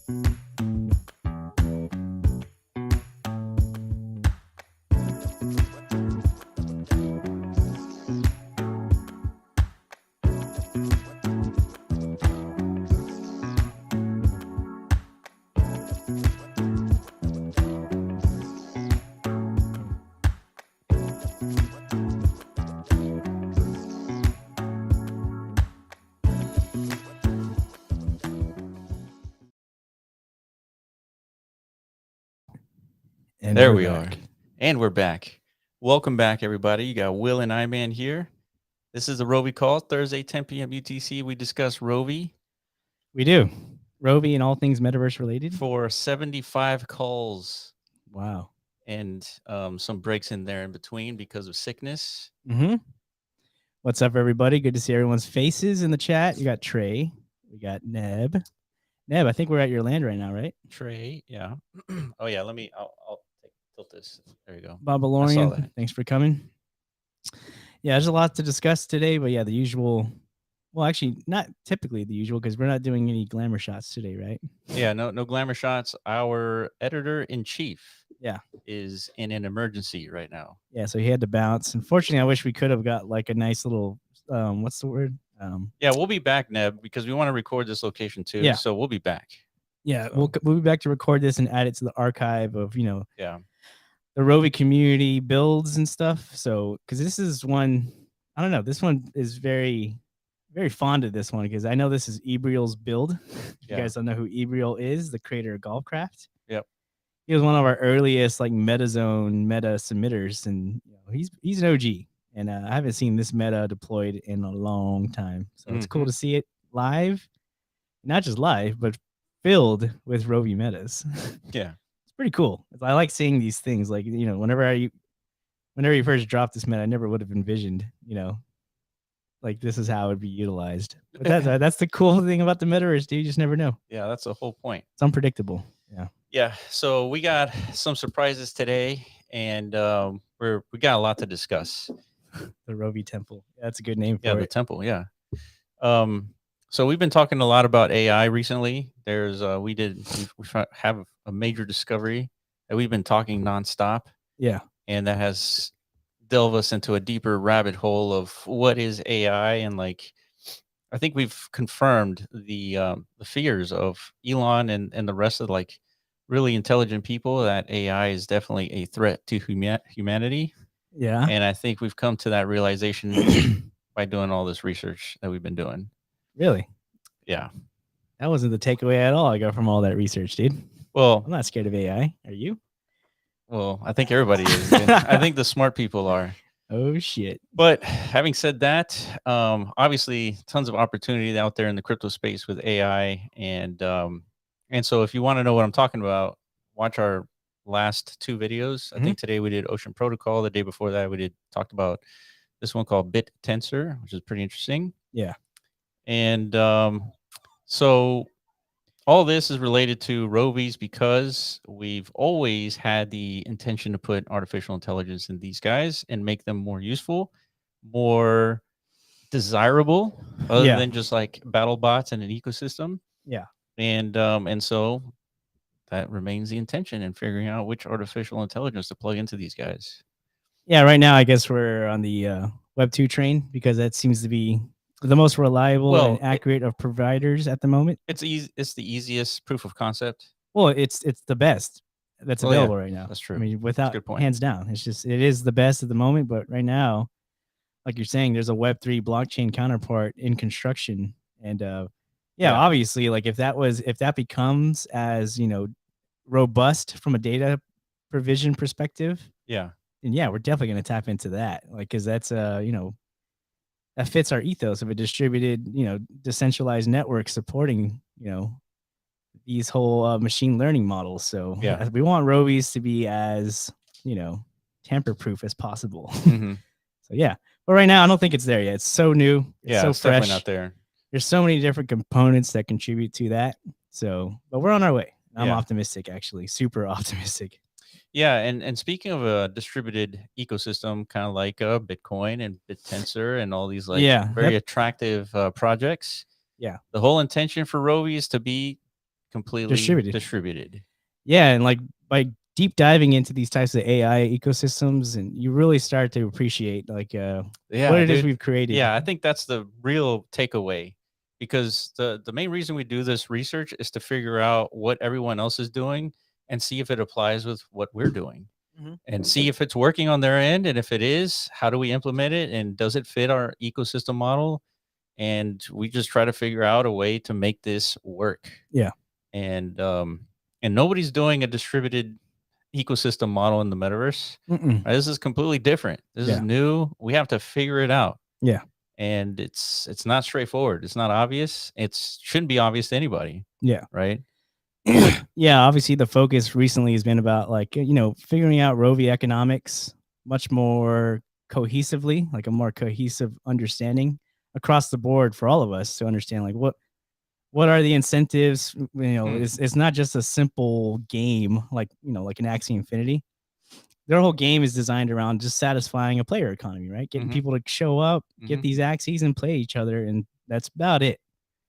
And There we're we back. are. And we're back. Welcome back, everybody. You got Will and I-Man here. This is the Rovi call, Thursday, 10 p.m. UTC. We discuss Rovi We do. Rovi and all things metaverse related. for 75 calls Wow. and some breaks in there in between because of sickness. Mm-hmm. What's up, everybody? Good to see everyone's faces in the chat. You got Trey. We got Neb. Neb, I think we're at your land right now, right? Trey, yeah. Oh, yeah. I'll tilt this. There you go. Babylonian, thanks for coming. Yeah, there's a lot to discuss today, but yeah, the usual. Well, actually, not typically the usual because we're not doing any glamour shots today, right? Yeah, no glamour shots. Our editor-in-chief Yeah. is in an emergency right now. Yeah, so he had to bounce. Unfortunately, I wish we could have got like a nice little what's the word? Yeah, we'll be back, Neb, because we want to record this location too. Yeah. So we'll be back. Yeah, So, we'll be back to record this and add it to the archive of, yeah. the Rovi community builds and stuff. So, because this is one, I don't know, this one is very, very fond of this one because I know this is Ebriel's build. You guys don't know who Ebriel is, the creator of Golfcraft. Yep. He was one of our earliest like meta submitters, and he's an OG. And I haven't seen this meta deployed in a long time, so it's cool to see it live, not just live, but filled with Rovi metas. Yeah. It's pretty cool. I like seeing these things. Like, whenever you first dropped this meta, I never would have envisioned, like this is how it would be utilized. But that's the cool thing about the metaverse, dude. You just never know. Yeah, that's the whole point. It's unpredictable. Yeah. Yeah. So we got some surprises today, and we got a lot to discuss. The Rovi Temple. That's a good name for it. Yeah, the temple. Yeah. So we've been talking a lot about AI recently. There's we have a major discovery that we've been talking nonstop. Yeah. And that has delved us into a deeper rabbit hole of what is AI, and like I think we've confirmed the fears of Elon and the rest of like really intelligent people that AI is definitely a threat to humanity. Yeah. And I think we've come to that realization by doing all this research that we've been doing. Really? Yeah. That wasn't the takeaway at all I got from all that research, dude. Well, I'm not scared of AI. Are you? Well, I think everybody is. I think the smart people are. Oh, shit. But having said that, obviously tons of opportunity out there in the crypto space with AI. And so if you want to know what I'm talking about, watch our last two videos. I think today we did Ocean Protocol. The day before that, we talked about this one called Bit Tensor, which is pretty interesting. Yeah. And so all this is related to Rovies because we've always had the intention to put artificial intelligence in these guys and make them more useful, more desirable, other than just like battle bots and an ecosystem. Yeah. And so that remains the intention in figuring out which artificial intelligence to plug into these guys. Yeah, right now I guess we're on the Web 2 train because that seems to be the most reliable and accurate of providers at the moment. It's easy. It's the easiest proof of concept. Well, it's the best that's available right now. That's true. I mean, without hands down, it is the best at the moment. But right now, like you're saying, there's a Web3 blockchain counterpart in construction, and obviously, like if that becomes as robust from a data provision perspective, then we're definitely going to tap into that, like because that's that fits our ethos of a distributed, decentralized network supporting, these whole machine learning models. So we want Rovies to be as, tamper-proof as possible. So but right now I don't think it's there yet. It's so new. It's so it's fresh. Definitely not there. There's so many different components that contribute to that. So, but we're on our way. I'm optimistic, actually, super optimistic. Yeah, and speaking of a distributed ecosystem, kind of like Bitcoin and BitTensor and all these very attractive projects. Yeah, the whole intention for Rovi is to be completely distributed. Yeah, and like by deep diving into these types of AI ecosystems, and you really start to appreciate like what it is we've created. Yeah, I think that's the real takeaway, because the main reason we do this research is to figure out what everyone else is doing and see if it applies with what we're doing. Mhm. And see if it's working on their end, and if it is, how do we implement it, and does it fit our ecosystem model? And we just try to figure out a way to make this work. Yeah. And nobody's doing a distributed ecosystem model in the metaverse. Mm-mm. This is completely different. This is Yeah. new. We have to figure it out. Yeah. And it's not straightforward. It's not obvious. It shouldn't be obvious to anybody. Yeah. Right. Yeah, obviously the focus recently has been about like, figuring out Rovi economics much more cohesively, like a more cohesive understanding across the board for all of us to understand like what are the incentives. It's not just a simple game like like an Axie Infinity. Their whole game is designed around just satisfying a player economy, right? Getting people to show up, get these Axies and play each other, and that's about it.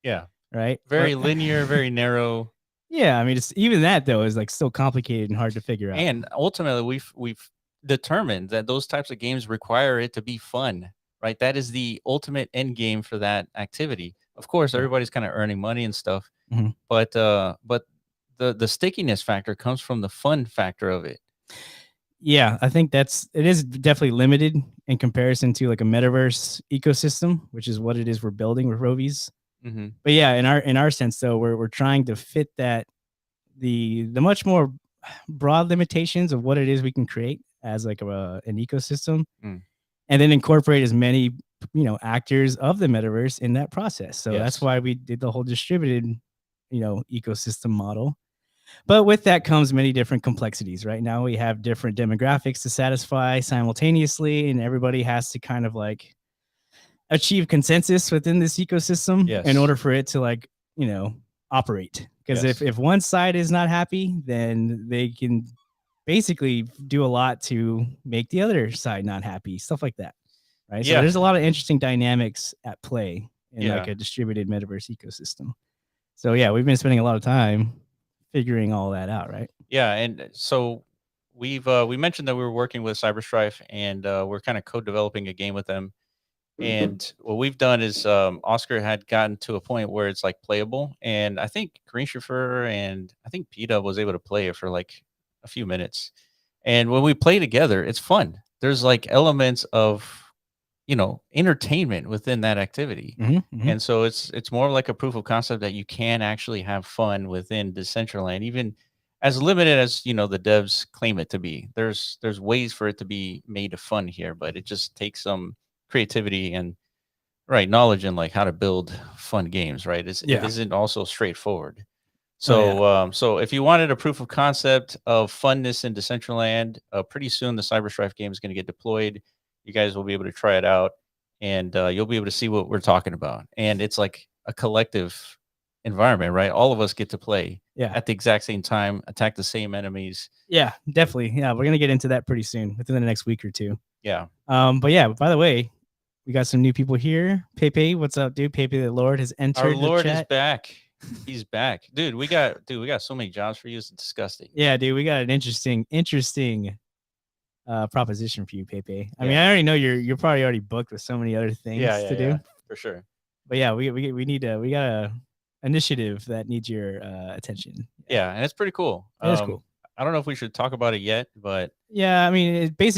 Yeah. Right. Very linear, very narrow. Yeah, I mean, it's even that though is like still complicated and hard to figure out. And ultimately, we've determined that those types of games require it to be fun, right? That is the ultimate end game for that activity. Of course, everybody's kind of earning money and stuff, but the stickiness factor comes from the fun factor of it. Yeah, I think it is definitely limited in comparison to like a metaverse ecosystem, which is what it is we're building with Rovies. But yeah, in our sense though, we're trying to fit that the much more broad limitations of what it is we can create as like an ecosystem, and then incorporate as many actors of the metaverse in that process. So that's why we did the whole distributed ecosystem model. But with that comes many different complexities. Right now we have different demographics to satisfy simultaneously, and everybody has to kind of like achieve consensus within this ecosystem in order for it to like operate. Because if one side is not happy, then they can basically do a lot to make the other side not happy, stuff like that, right? So there's a lot of interesting dynamics at play in like a distributed metaverse ecosystem. So yeah, we've been spending a lot of time figuring all that out, right? Yeah, and so we mentioned that we were working with CyberStrife, and we're kind of co-developing a game with them. And what we've done is Oscar had gotten to a point where it's like playable, and I think Green Chauffeur and I think PETA was able to play it for like a few minutes. And when we play together, it's fun. There's like elements of entertainment within that activity. And so it's more like a proof of concept that you can actually have fun within Decentraland, even as limited as the devs claim it to be. There's ways for it to be made fun here, but it just takes some creativity and knowledge and like how to build fun games, right? It isn't also straightforward. So so if you wanted a proof of concept of funness in Decentraland, pretty soon the CyberStrife game is going to get deployed. You guys will be able to try it out, and you'll be able to see what we're talking about. And it's like a collective environment, right? All of us get to play at the exact same time, attack the same enemies. Yeah, definitely. Yeah, we're gonna get into that pretty soon, within the next week or two. Yeah. But yeah, by the way, we got some new people here. Pepe, what's up, dude? Pepe the Lord has entered. Our Lord the chat. is back. He's back, dude. We got so many jobs for you. It's disgusting. Yeah, dude. We got an interesting proposition for you, Pepe. I mean, I already know you're probably already booked with so many other things to do for sure. But yeah, we got a initiative that needs your attention. Yeah, and it's pretty cool. It is cool. I don't know if we should talk about it yet, but yeah, I mean, it's because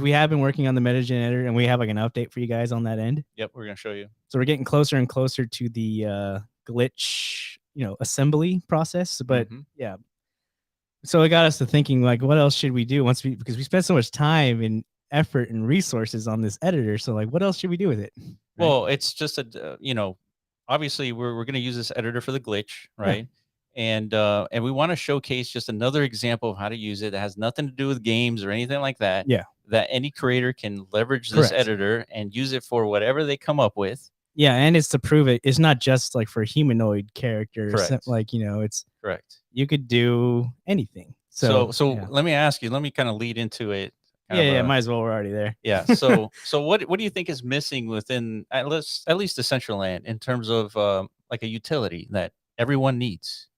we have been working on the MetaGen editor, and we have like an update for you guys on that end. Yep, we're gonna show you. So we're getting closer and closer to the glitch, assembly process. But yeah, so it got us to thinking like, what else should we do because we spent so much time and effort and resources on this editor. So like, what else should we do with it? Right? Well, it's just obviously we're gonna use this editor for the glitch, right? Yeah. And we want to showcase just another example of how to use it that has nothing to do with games or anything like that. Yeah. That any creator can leverage this editor and use it for whatever they come up with. Yeah, and it's to prove it's not just like for humanoid characters. Correct. Like, it's correct. You could do anything. So let me ask you, let me kind of lead into it. Yeah, might as well. We're already there. Yeah. So what do you think is missing within at least Decentraland in terms of like a utility that everyone needs.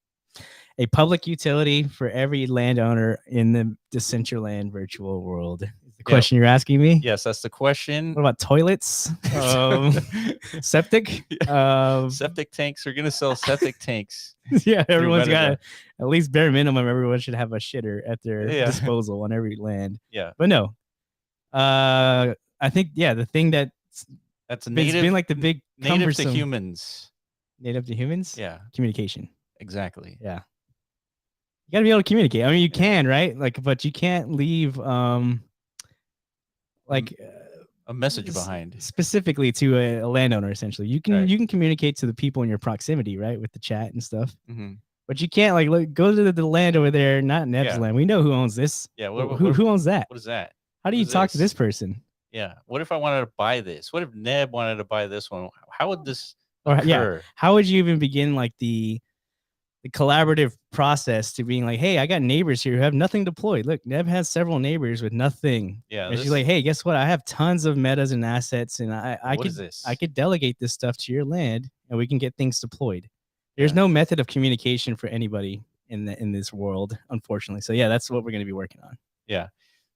A public utility for every landowner in the Decentraland virtual world is the question you're asking me. Yes, that's the question. What about toilets? Septic? Septic tanks. We're gonna sell septic tanks. Yeah, everyone's got at least bare minimum. Everyone should have a shitter at their disposal on every land. Yeah, but no. I think the thing that's native. Been like the big native to humans. Native to humans. Yeah, communication. Exactly. Yeah. You got to be able to communicate. I mean, you can, right? Like, but you can't leave like a message behind specifically to a landowner. Essentially, you can communicate to the people in your proximity, right, with the chat and stuff. But you can't like go to the land over there, not Neb's land. We know who owns this. Yeah, who owns that? What is that? How do you talk to this person? Yeah. What if I wanted to buy this? What if Neb wanted to buy this one? How would this occur? How would you even begin like the collaborative process to being like, hey, I got neighbors here who have nothing deployed. Look, Neb has several neighbors with nothing. Yeah. And she's like, hey, guess what? I have tons of metas and assets, and I could delegate this stuff to your land, and we can get things deployed. There's no method of communication for anybody in this world, unfortunately. So yeah, that's what we're going to be working on. Yeah.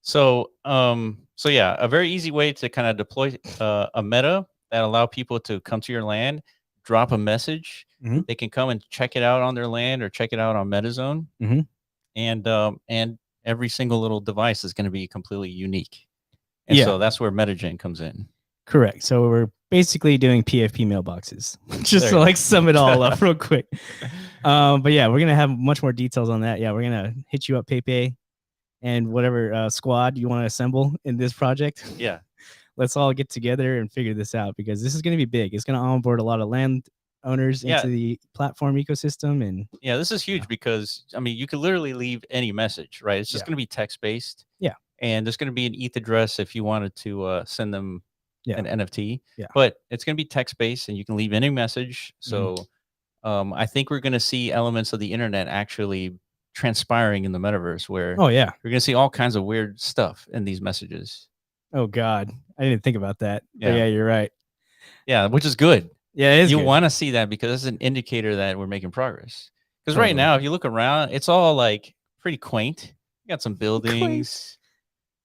So a very easy way to kind of deploy a meta that allow people to come to your land, drop a message. They can come and check it out on their land or check it out on MetaZone. And every single little device is going to be completely unique. And so that's where MetaGen comes in. Correct. So we're basically doing PFP mailboxes, just to like sum it all up real quick. But yeah, we're going to have much more details on that. Yeah, we're going to hit you up, Pepe, and whatever squad you want to assemble in this project. Yeah. Let's all get together and figure this out, because this is going to be big. It's going to onboard a lot of land owners into the platform ecosystem. And this is huge because, I mean, you could literally leave any message, right? It's just going to be text-based. Yeah. And there's going to be an ETH address if you wanted to send them an NFT. Yeah. But it's going to be text-based and you can leave any message. So I think we're going to see elements of the internet actually transpiring in the metaverse where we're going to see all kinds of weird stuff in these messages. Oh God, I didn't think about that. Yeah, but you're right. Yeah, which is good. Yeah, it is. You want to see that because it's an indicator that we're making progress. Because right now, if you look around, it's all like pretty quaint. You got some buildings.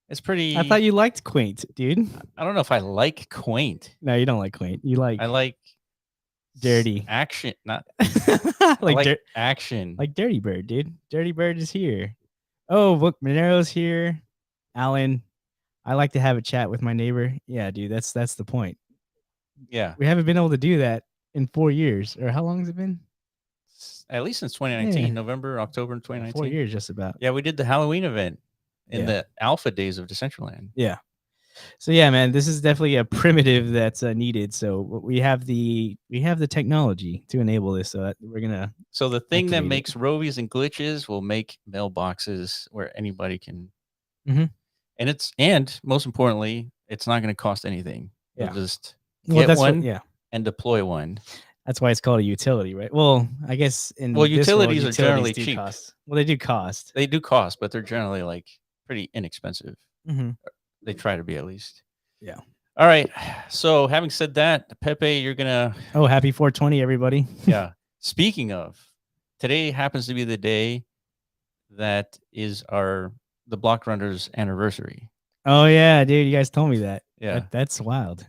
It's pretty. I thought you liked quaint, dude. I don't know if I like quaint. No, you don't like quaint. You like. I like dirty action, not like action. Like Dirty Bird, dude. Dirty Bird is here. Oh, look, Monero's here. Alan, I like to have a chat with my neighbor. Yeah, dude, that's the point. Yeah, we haven't been able to do that in 4 years, or how long has it been? At least since 2019, November, October 2019. 4 years, just about. Yeah, we did the Halloween event in the alpha days of Decentraland. Yeah. So yeah, man, this is definitely a primitive that's needed. So we have the technology to enable this. So we're gonna. So the thing that makes Rovies and glitches will make mailboxes where anybody can. And most importantly, it's not going to cost anything. Yeah. You'll just get one. And deploy one. That's why it's called a utility, right? Well, I guess utilities are generally cheap. Well, they do cost. They do cost, but they're generally like pretty inexpensive. They try to be, at least. Yeah. All right. So having said that, Pepe, you're gonna. Oh, happy 420, everybody. Yeah. Speaking of, today happens to be the day that is the Block Runners anniversary. Oh yeah, dude, you guys told me that. Yeah. That's wild.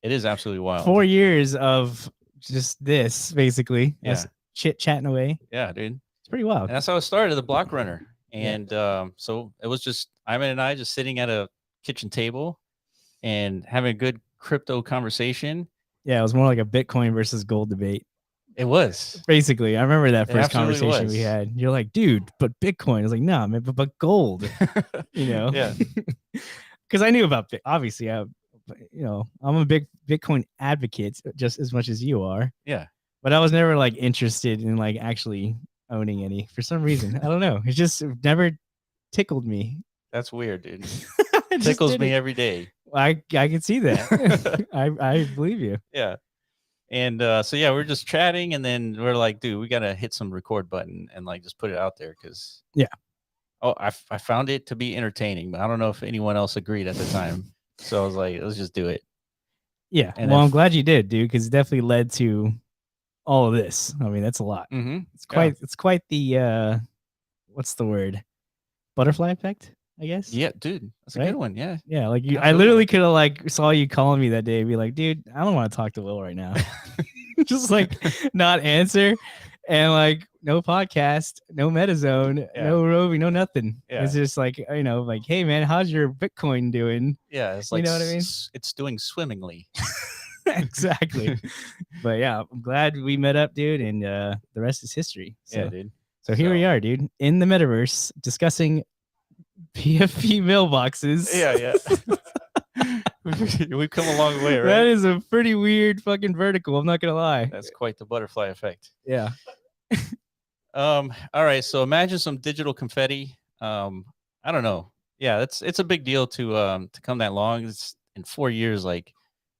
It is absolutely wild. 4 years of just this, basically. Yeah. Chit-chatting away. Yeah, dude. It's pretty wild. And that's how it started, the Block Runner. And so it was just Iman and I just sitting at a kitchen table and having a good crypto conversation. Yeah, it was more like a Bitcoin versus gold debate. It was. Basically, I remember that first conversation we had. You're like, dude, but Bitcoin. I was like, no, man, but gold. Yeah. Because I knew about obviously, I'm a big Bitcoin advocate just as much as you are. Yeah. But I was never like interested in like actually owning any for some reason. I don't know. It just never tickled me. That's weird, dude. It tickles me every day. I can see that. I believe you. Yeah. And so we're just chatting, and then we're like, dude, we gotta hit some record button and like just put it out there because I found it to be entertaining, but I don't know if anyone else agreed at the time. So I was like, let's just do it. Yeah. And I'm glad you did, dude, because it definitely led to all of this. I mean, that's a lot. Mm-hmm. It's quite the what's the word? Butterfly effect, I guess. Yeah, dude, that's a Right? good one. Yeah. Yeah, like I Absolutely. literally could have like saw you calling me that day and be like, dude, I don't want to talk to Will right now. Just like not answer. And like no podcast, no MetaZone, Yeah. no Rovi, no nothing. Yeah. It's just like, like, hey man, how's your Bitcoin doing? Yeah, it's You like know what I mean? it's doing swimmingly. Exactly. But yeah, I'm glad we met up, dude, and the rest is history. So, Yeah, dude. so here we are, dude, in the metaverse discussing PFP mailboxes. Yeah. We've come a long way, right? That is a pretty weird fucking vertical. I'm not gonna lie. That's quite the butterfly effect. Yeah. All right. So imagine some digital confetti. I don't know. Yeah, it's a big deal to come that long. It's in 4 years, like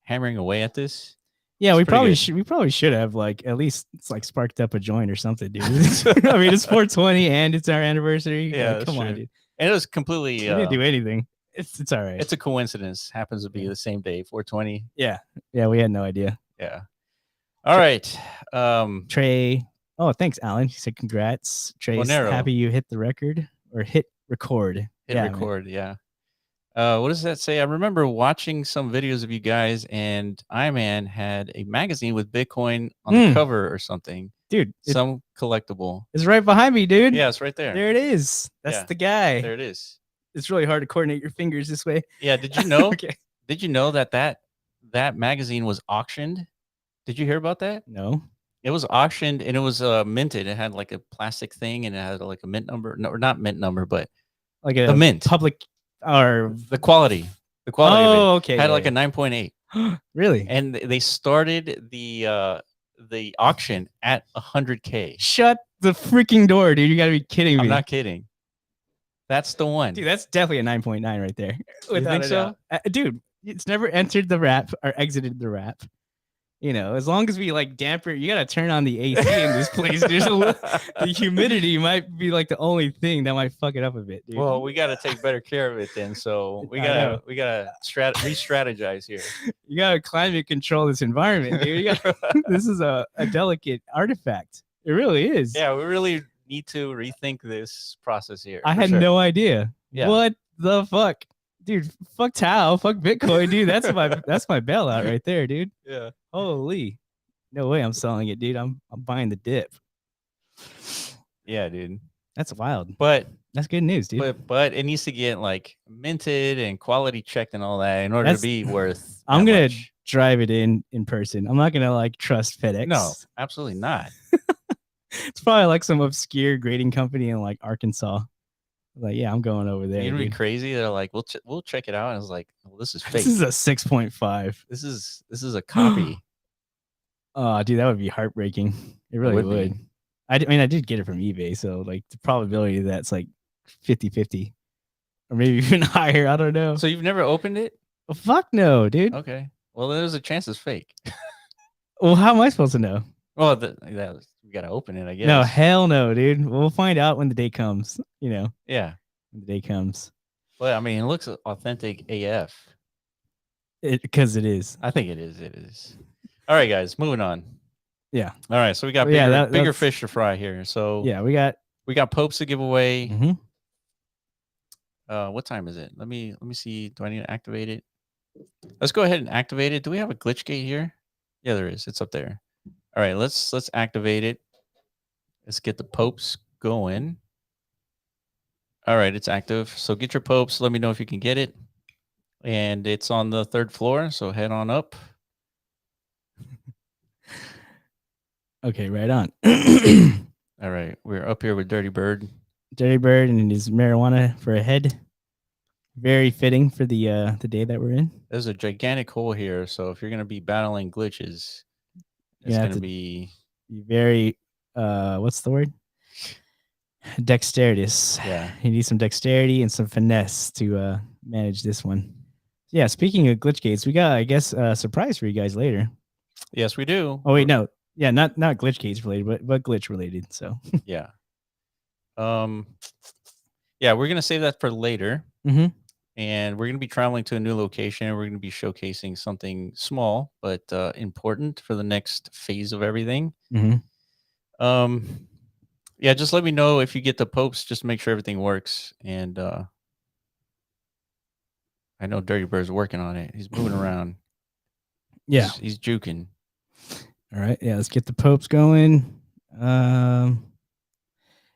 hammering away at this. Yeah, It's we pretty probably should have like at least it's like sparked up a joint or something, dude. I mean, it's 420 and it's our anniversary. Yeah, Like, that's come on, true. dude. And it was completely. We didn't do anything. It's all right. It's a coincidence. Happens to be Yeah. the same day, 420. Yeah, we had no idea. Yeah. All right. Trey. Oh, thanks, Alan. He said congrats. Trey's Bonero. happy you hit the record or hit record. Hit Yeah, record. Man. Yeah. What does that say? I remember watching some videos of you guys, and Iman had a magazine with Bitcoin on the cover or something. Dude, some collectible. It's right behind me, dude. Yeah, it's right there. There it is. That's the guy. There it is. It's really hard to coordinate your fingers this way. Yeah. Did you know? Okay. Did you know that magazine was auctioned? Did you hear about that? No. It was auctioned and it was minted. It had like a plastic thing and it had like a mint number. No, or not mint number, but like the mint public or the quality. The quality of it okay. had like a 9.8. Really? And they started the auction at 100K. Shut the freaking door, dude. You gotta be kidding me. I'm not kidding. That's the one. Dude, that's definitely a 9.9 right there. You think so? Dude, it's never entered the wrap or exited the wrap. You know, as long as we like damper, you gotta turn on the AC in this place. The humidity might be like the only thing that might fuck it up a bit, dude. Well, we gotta take better care of it then. So we gotta re-strategize here. You gotta climate control this environment, dude. This is a delicate artifact. It really is. Yeah, we really need to rethink this process here. I had no idea. Yeah. What the fuck? Dude, fuck Tao, fuck Bitcoin, dude. That's my bailout right there, dude. Yeah. Holy. No way I'm selling it, dude. I'm buying the dip. Yeah, dude. That's wild. But that's good news, dude. But it needs to get like minted and quality checked and all that in order to be worth. I'm gonna drive it in person. I'm not gonna like trust FedEx. No, absolutely not. It's probably like some obscure grading company in like Arkansas. Like, yeah, I'm going over there. You'd be crazy. They're like, we'll check it out. And it's like, well, this is fake. This is a 6.5. This is a copy. Oh, dude, that would be heartbreaking. It really would. I mean, I did get it from eBay, so like the probability that's like 50-50 or maybe even higher. I don't know. So you've never opened it? Oh, fuck no, dude. Okay. Well, there's a chance it's fake. Well, how am I supposed to know? Well, we gotta open it, I guess. No, hell no, dude. We'll find out when the day comes. You know. Yeah. When the day comes. Well, I mean, it looks authentic AF. Because it is. I think it is. It is. All right, guys, moving on. Yeah. All right, so we got bigger fish to fry here. So yeah, we got popes to give away. Mm-hmm. What time is it? Let me see. Do I need to activate it? Let's go ahead and activate it. Do we have a glitch gate here? Yeah, there is. It's up there. All right, let's activate it. Let's get the popes going. All right, it's active. So get your popes. Let me know if you can get it. And it's on the 3rd floor, so head on up. Okay, right on. All right, we're up here with Dirty Bird. Dirty Bird and his marijuana for a head. Very fitting for the day that we're in. There's a gigantic hole here, so if you're gonna be battling glitches, it's gonna be very what's the word? Dexterous. Yeah. You need some dexterity and some finesse to manage this one. Yeah, speaking of glitch gates, we got, I guess, a surprise for you guys later. Yes, we do. Oh wait, no. Yeah, not glitch gates related, but glitch related. So yeah. Yeah, we're gonna save that for later. Mm-hmm. and we're going to be traveling to a new location. And we're going to be showcasing something small but important for the next phase of everything. Um, yeah, just let me know if you get the popes. Just make sure everything works. And I know Dirty Bird's working on it. He's moving around. Yeah. He's juking. All right. Yeah, let's get the popes going.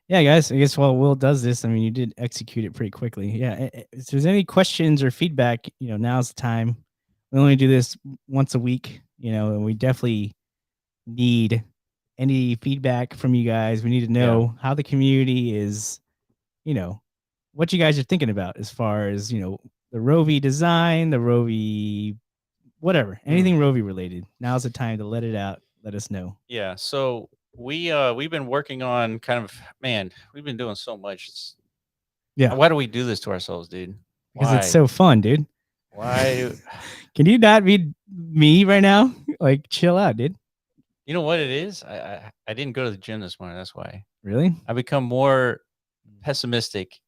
Yeah, guys. I guess while Will does this, I mean, you did execute it pretty quickly. Yeah. If there's any questions or feedback, now's the time. We only do this once a week, and we definitely need any feedback from you guys. We need to know how the community is, what you guys are thinking about as far as, the Rovi design, the Rovi, whatever, anything Rovi related. Now's the time to let it out. Let us know. Yeah. So we've been working on we've been doing so much. Why do we do this to ourselves, dude? Because it's so fun, dude. Why? Can you not be me right now? Like, chill out, dude. You know what it is? I didn't go to the gym this morning. That's why. Really? I become more pessimistic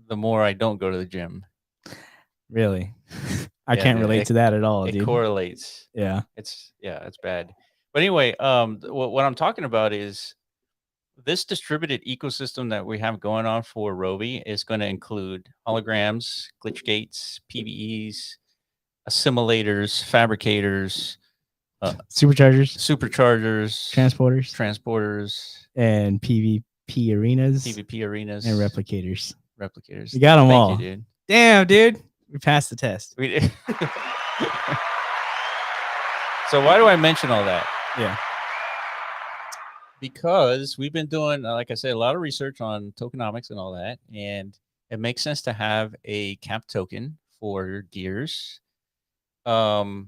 the more I don't go to the gym. Really? I can't relate to that at all, dude. It correlates. Yeah. It's bad. But anyway, what I'm talking about is this distributed ecosystem that we have going on for Rovi is going to include holograms, glitch gates, PVEs, assimilators, fabricators, superchargers, transporters, and PvP arenas, and replicators. You got them all. Thank you, dude. Damn, dude. We passed the test. We did. So why do I mention all that? Yeah. Because we've been doing, like I said, a lot of research on tokenomics and all that, and it makes sense to have a cap token for your gears. But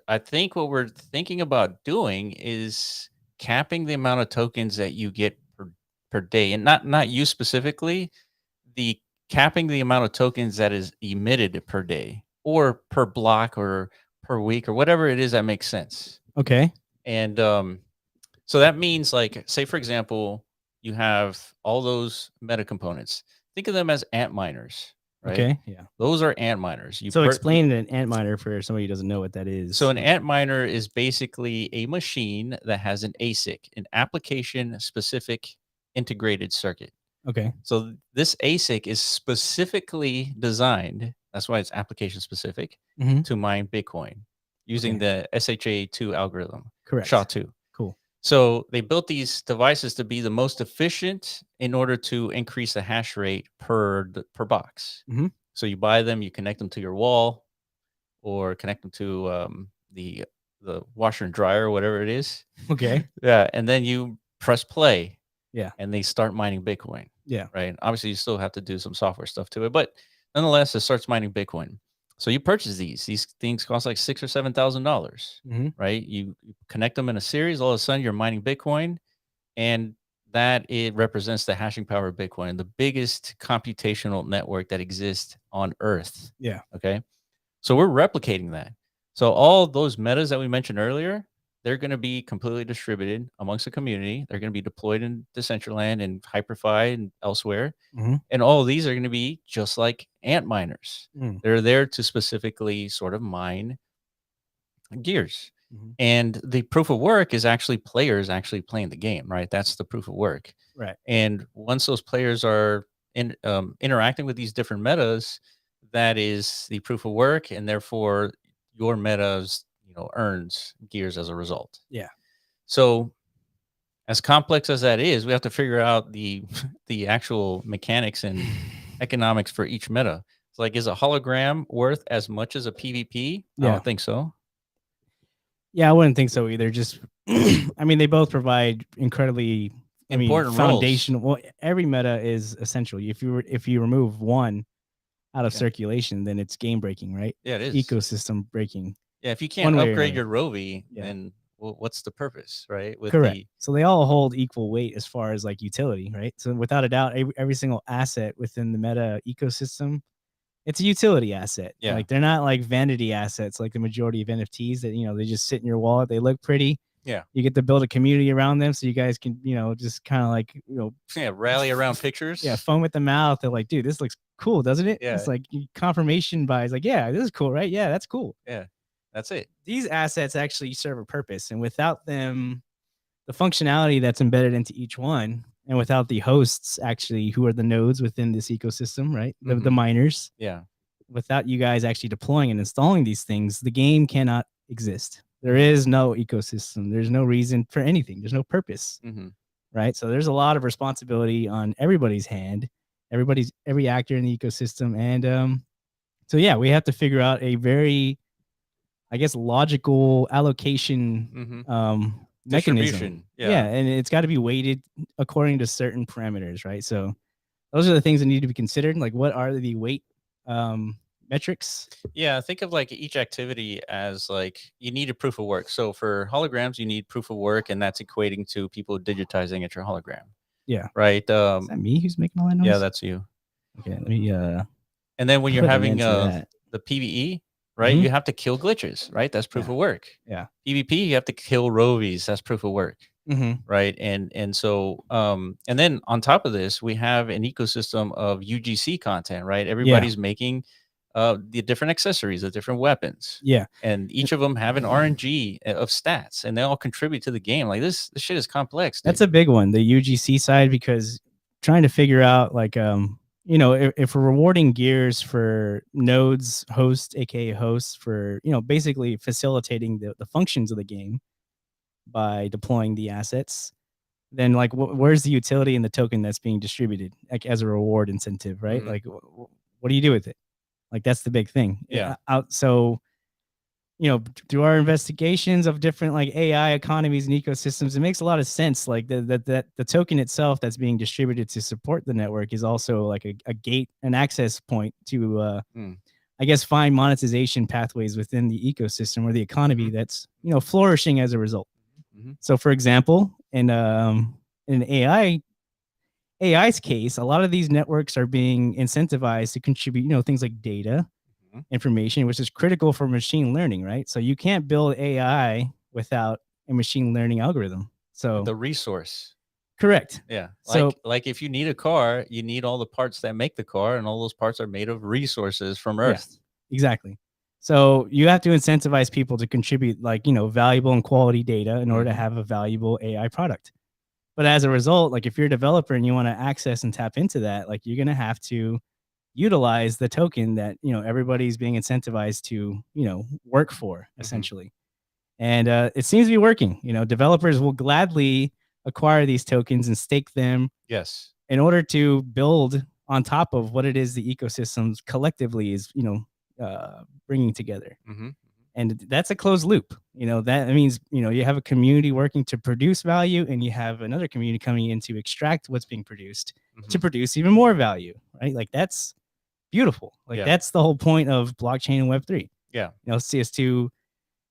I think what we're thinking about doing is capping the amount of tokens that you get per day, and not you specifically, capping the amount of tokens that is emitted per day or per block or per week or whatever it is that makes sense. Okay. And so that means, like, say, for example, you have all those meta components. Think of them as ant miners, right? Okay. Yeah. Those are ant miners. So explain an ant miner for somebody who doesn't know what that is. So an ant miner is basically a machine that has an ASIC, an application specific integrated circuit. Okay. So this ASIC is specifically designed, that's why it's application specific, to mine Bitcoin using the SHA-2 algorithm. Correct. SHA-2. Cool. So they built these devices to be the most efficient in order to increase the hash rate per box. So you buy them, you connect them to your wall, or connect them to the washer and dryer, or whatever it is. Okay. Yeah, and then you press play. Yeah. And they start mining Bitcoin. Yeah. Right. Obviously, you still have to do some software stuff to it, but nonetheless, it starts mining Bitcoin. So you purchase these. These things cost like $6,000 or $7,000. Right. You connect them in a series. All of a sudden, you're mining Bitcoin, and that it represents the hashing power of Bitcoin, the biggest computational network that exists on Earth. Yeah. Okay. So we're replicating that. So all those metas that we mentioned earlier, they're going to be completely distributed amongst the community. They're going to be deployed in Decentraland and HyperFi and elsewhere. And all of these are going to be just like ant miners. They're there to specifically sort of mine gears. And the proof of work is actually players actually playing the game, right? That's the proof of work. Right. And once those players are interacting with these different metas, that is the proof of work, and therefore your metas earns gears as a result. Yeah. So as complex as that is, we have to figure out the actual mechanics and economics for each meta. It's like, is a hologram worth as much as a PvP? Yeah. I don't think so. Yeah, I wouldn't think so either. Just, I mean, they both provide incredibly important foundational. Well, every meta is essential. If you remove one out of circulation, then it's game breaking, right? Yeah, it is ecosystem breaking. Yeah, if you can't upgrade your Rovi, then what's the purpose, right? Correct. So they all hold equal weight as far as like utility, right? So without a doubt, every single asset within the meta ecosystem, it's a utility asset. Yeah. Like they're not like vanity assets like the majority of NFTs that, they just sit in your wallet. They look pretty, Yeah. You get to build a community around them, so you guys can, just kind of like, Yeah. Rally around pictures. yeah, foam at the mouth. They're like, dude, this looks cool, doesn't it? Yeah. It's like confirmation bias. Like, yeah, this is cool, right? Yeah, that's cool. Yeah. That's it. These assets actually serve a purpose, and without them, the functionality that's embedded into each one, and without the hosts actually, who are the nodes within this ecosystem, right? The miners. Yeah. Without you guys actually deploying and installing these things, the game cannot exist. There is no ecosystem. There's no reason for anything. There's no purpose, right? So there's a lot of responsibility on everybody's hand, every actor in the ecosystem, and so yeah, we have to figure out a very, I guess, logical allocation mechanism. Yeah, and it's got to be weighted according to certain parameters, right? So those are the things that need to be considered. Like, what are the weight metrics? Yeah, think of like each activity as like you need a proof of work. So for holograms, you need proof of work, and that's equating to people digitizing at your hologram. Yeah. Right. Is that me who's making all that noise? Yeah, that's you. Okay, let me and then when you're having the PvE, right, you have to kill glitches, right? That's proof of work. Yeah. PvP, you have to kill Rovies. That's proof of work. Right. And so and then on top of this, we have an ecosystem of UGC content, right? Everybody's making the different accessories, the different weapons. Yeah. And each of them have an RNG of stats, and they all contribute to the game. Like this shit is complex. Dude. That's a big one, the UGC side, because trying to figure out like if we're rewarding gears for nodes, hosts, aka hosts, for basically facilitating the functions of the game by deploying the assets, then like where's the utility in the token that's being distributed, like as a reward incentive, right? Like what do you do with it? Like that's the big thing. Yeah. So through our investigations of different like AI economies and ecosystems, it makes a lot of sense. Like that the token itself that's being distributed to support the network is also like a gate, an access point to I guess find monetization pathways within the ecosystem or the economy that's flourishing as a result. So for example, in AI's case, a lot of these networks are being incentivized to contribute, things like data, information, which is critical for machine learning, right? So you can't build AI without a machine learning algorithm. So the resource. Correct. Yeah. Like if you need a car, you need all the parts that make the car, and all those parts are made of resources from Earth. Yes, exactly. So you have to incentivize people to contribute like, valuable and quality data in order to have a valuable AI product. But as a result, like if you're a developer and you want to access and tap into that, like you're going to have to utilize the token that, everybody's being incentivized to, work for essentially. And it seems to be working. Developers will gladly acquire these tokens and stake them. Yes. In order to build on top of what it is the ecosystems collectively is, bringing together. And that's a closed loop. That means, you have a community working to produce value, and you have another community coming in to extract what's being produced to produce even more value, right? Like that's beautiful. Like that's the whole point of blockchain and Web3. Yeah. Is to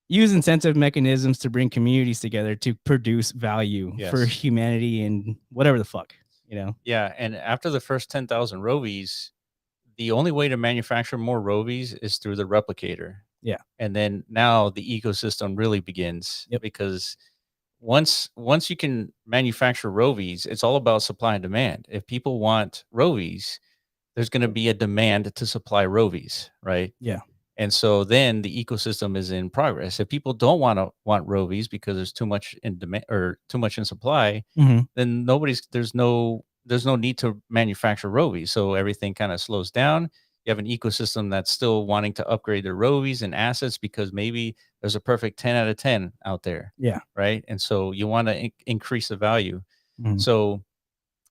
use incentive mechanisms to bring communities together to produce value for humanity and whatever the fuck, Yeah. And after the first 10,000 Rovies, the only way to manufacture more Rovies is through the replicator. Yeah. And then now the ecosystem really begins because once you can manufacture Rovies, it's all about supply and demand. If people want Rovies, there's going to be a demand to supply Rovies, right? Yeah. And so then the ecosystem is in progress. If people don't want Rovies because there's too much in demand or too much in supply, then there's no need to manufacture Rovies. So everything kind of slows down. You have an ecosystem that's still wanting to upgrade their Rovies and assets because maybe there's a perfect 10 out of 10 out there. Yeah. Right. And so you want to increase the value. So,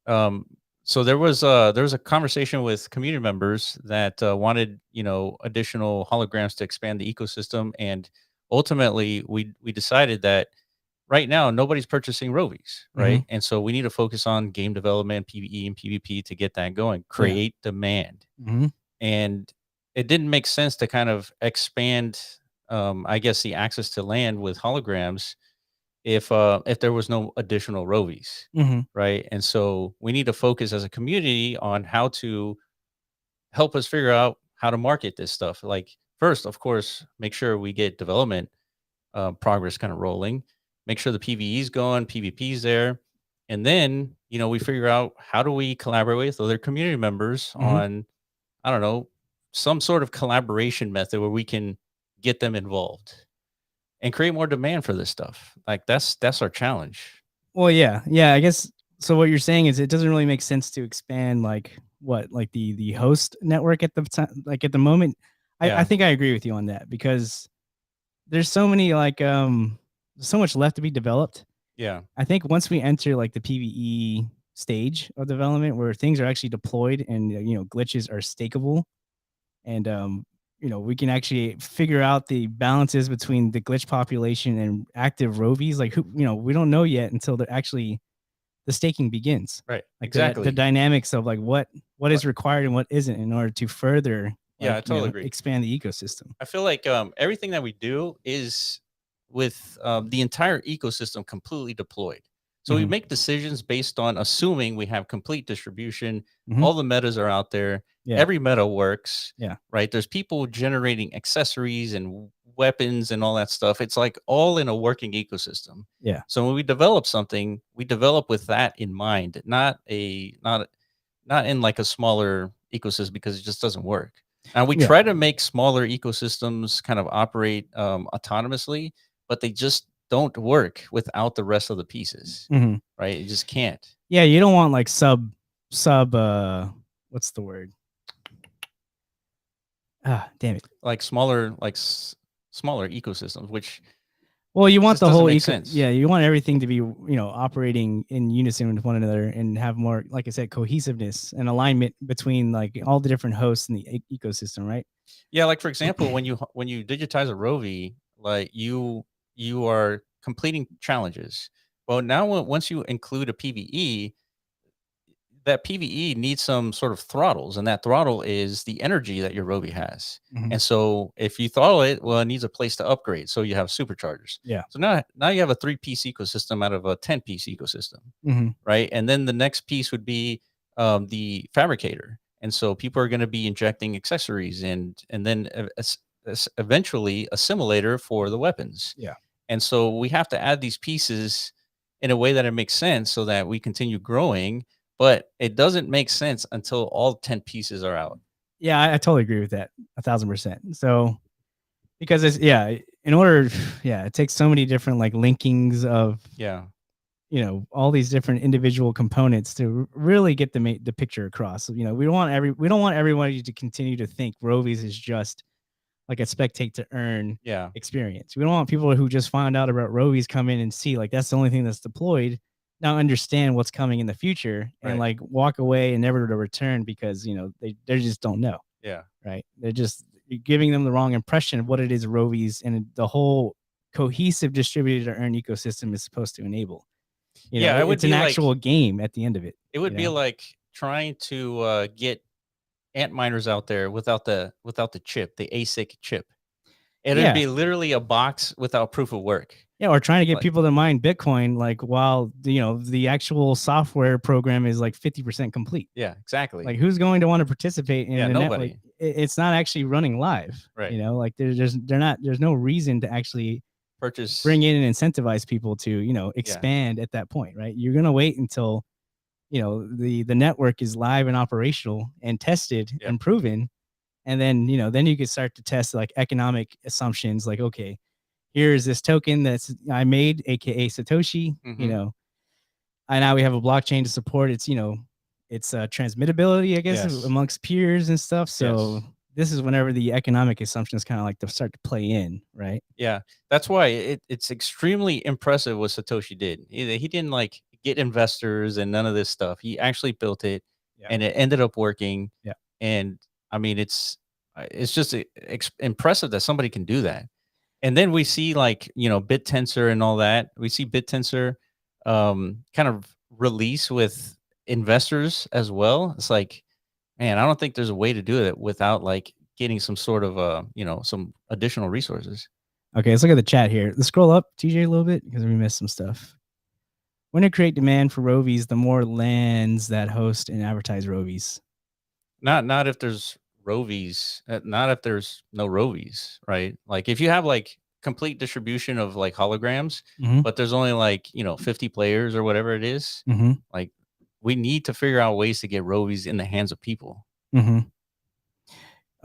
so there was a conversation with community members that wanted, additional holograms to expand the ecosystem. And ultimately we decided that right now nobody's purchasing Rovies, right? And so we need to focus on game development, PvE and PvP to get that going, create demand. And it didn't make sense to kind of expand, I guess, the access to land with holograms if there was no additional Rovies, right? And so we need to focus as a community on how to help us figure out how to market this stuff. Like first, of course, make sure we get development progress kind of rolling. make sure the PVE is going, PvP is there, and then we figure out how do we collaborate with other community members Hmm. on, I don't know, some sort of collaboration method where we can get them involved and create more demand for this stuff. Like that's our challenge. Well, yeah, yeah. I guess so. What you're saying is it doesn't really make sense to expand like what, like the host network at the time, like at the moment. I Yeah, think I agree with you on that because there's so many like so much left to be developed. yeah, I think once we enter like the PVE stage of development where things are actually deployed and glitches are stakeable, and we can actually figure out the balances between the glitch population and active rovies, like who, we don't know yet until they're actually the staking begins, right, like the exactly. dynamics of like what But is required and what isn't in order to further yeah, like I totally agree. expand the ecosystem. I feel like everything that we do is with the entire ecosystem completely deployed. So we Hmm. make decisions based on assuming we have complete distribution. Hmm. All the metas are out there. Yeah. Every meta works, Yeah. right? There's people generating accessories and weapons and all that stuff. It's like all in a working ecosystem. Yeah. So when we develop something, we develop with that in mind, not in like a smaller ecosystem because it just doesn't work. And we Yeah. try to make smaller ecosystems kind of operate autonomously, but they just don't work without the rest of the pieces, Hmm. right? It just can't. Yeah, you don't want like sub what's the word? Ah, damn it. Like smaller, smaller ecosystems, which Well, you want just the doesn't whole make eco. sense. Yeah, you want everything to be, operating in unison with one another and have more, like I said, cohesiveness and alignment between like all the different hosts in the ecosystem, right? Yeah, like for example, when you digitize a Rovi, like you are completing challenges. Well, now once you include a PVE, that PVE needs some sort of throttles, and that throttle is the energy that your Rovi has. Hmm. And so if you throttle it, well, it needs a place to upgrade. So you have superchargers. Yeah. So now you have a 3-piece ecosystem out of a 10-piece ecosystem, Hmm. right? And then the next piece would be the fabricator. And so people are going to be injecting accessories and then eventually a simulator for the weapons. Yeah. And so we have to add these pieces in a way that it makes sense so that we continue growing, but it doesn't make sense until all 10 pieces are out. Yeah, I totally agree with that 1,000%. So because it's, yeah, in order, yeah, it takes so many different like linkings of Yeah. all these different individual components to really get the picture across. We don't want everybody to continue to think Rovies is just like a spectate to earn Yeah. experience. We don't want people who just find out about Rovies come in and see like that's the only thing that's deployed, now understand what's coming in the future and Right. like walk away and never to return because they just don't know, Yeah. right? They're just, you're giving them the wrong impression of what it is Rovies and the whole cohesive distributed to earn ecosystem is supposed to enable. Yeah. It's an actual game at the end of it. It would be like trying to get ant miners out there without the chip, the ASIC chip. It'd Yeah. be literally a box without proof of work. Yeah, or trying to get Like, people to mine Bitcoin, like while the actual software program is like 50% complete. yeah, exactly. Like, who's going to want to participate in Yeah, a net? Like, nobody. it's not actually running live. Right. Like there's no reason to actually Purchase. bring in and incentivize people to Yeah. expand at that point, right? You're gonna wait until the network is live and operational and tested Yep. and proven, and then you could start to test like economic assumptions, like, okay, here's this token that's I made, aka Satoshi. Mhm. And now we have a blockchain to support its transmittability, I guess, Yes. amongst peers and stuff. So Yes. this is whenever the economic assumptions kind of like to start to play in, right? Yeah, that's why it's extremely impressive what Satoshi did. He didn't like get investors and none of this stuff. He actually built it, Yeah. and it ended up working. Yeah. And I mean, it's just impressive that somebody can do that. And then we see like BitTensor and all that. We see BitTensor kind of release with investors as well. It's like, man, I don't think there's a way to do it without like getting some sort of some additional resources. Okay, let's look at the chat here. Let's scroll up, TJ, a little bit because we missed some stuff. When to create demand for Rovies, the more lands that host and advertise Rovies. Not if there's Rovies, not if there's no Rovies, right? Like if you have like complete distribution of like holograms, Mhm. but there's only like 50 players or whatever it is. Mhm. Like we need to figure out ways to get Rovies in the hands of people. Mhm.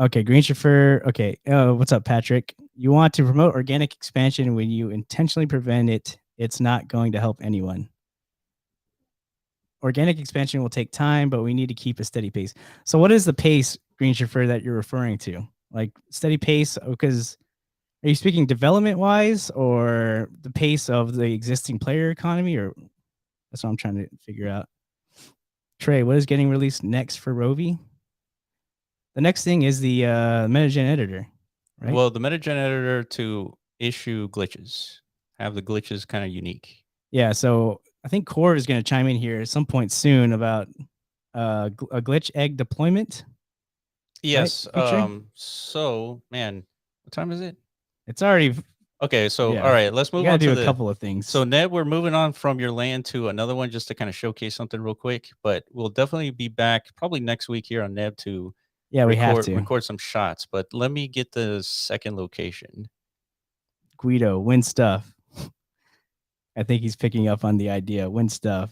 Okay, Green Chauffeur. Okay, what's up, Patrick? You want to promote organic expansion when you intentionally prevent it. It's not going to help anyone. Organic expansion will take time, but we need to keep a steady pace. So, what is the pace, Green Chauffeur, that you're referring to? Like steady pace? Because are you speaking development wise, or the pace of the existing player economy, or that's what I'm trying to figure out. Trey, what is getting released next for Rovi? The next thing is the MetaGen editor, right? Well, the MetaGen editor to issue glitches, have the glitches kind of unique. Yeah, so I think Core is going to chime in here at some point soon about a glitch egg deployment. Yes. Right, feature? So, man, what time is it? It's already Okay. So, yeah. all right, let's You move got to on do to a the. couple of things. So, Ned, we're moving on from your land to another one just to kind of showcase something real quick. But we'll definitely be back probably next week here on Neb to yeah, we have to. record some shots. But let me get the second location. Guido, win stuff. I think he's picking up on the idea. Win stuff.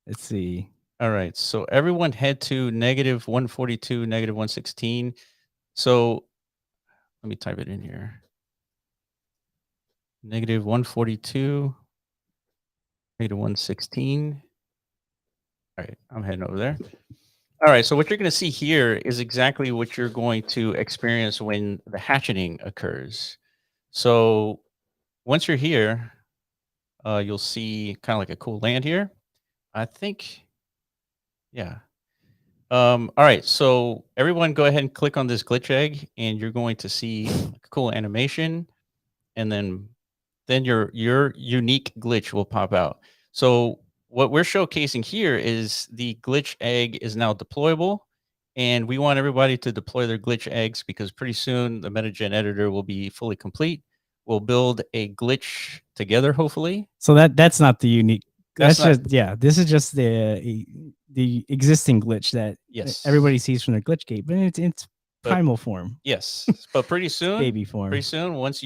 Let's see. All right. So everyone head to -142, -116. So let me type it in here. -142, -116. All right. I'm heading over there. All right. So what you're going to see here is exactly what you're going to experience when the hatcheting occurs. So once you're here, you'll see kind of like a cool land here. I think, yeah. All right, so everyone go ahead and click on this glitch egg and you're going to see like a cool animation and then your unique glitch will pop out. So what we're showcasing here is the glitch egg is now deployable and we want everybody to deploy their glitch eggs because pretty soon the MetaGen editor will be fully complete. We'll build a glitch together hopefully. So that's not the unique. That's That's not just yeah. This is just the existing glitch that yes. everybody sees from their glitch gate, but it's But primal form, yes, but pretty soon, baby form. once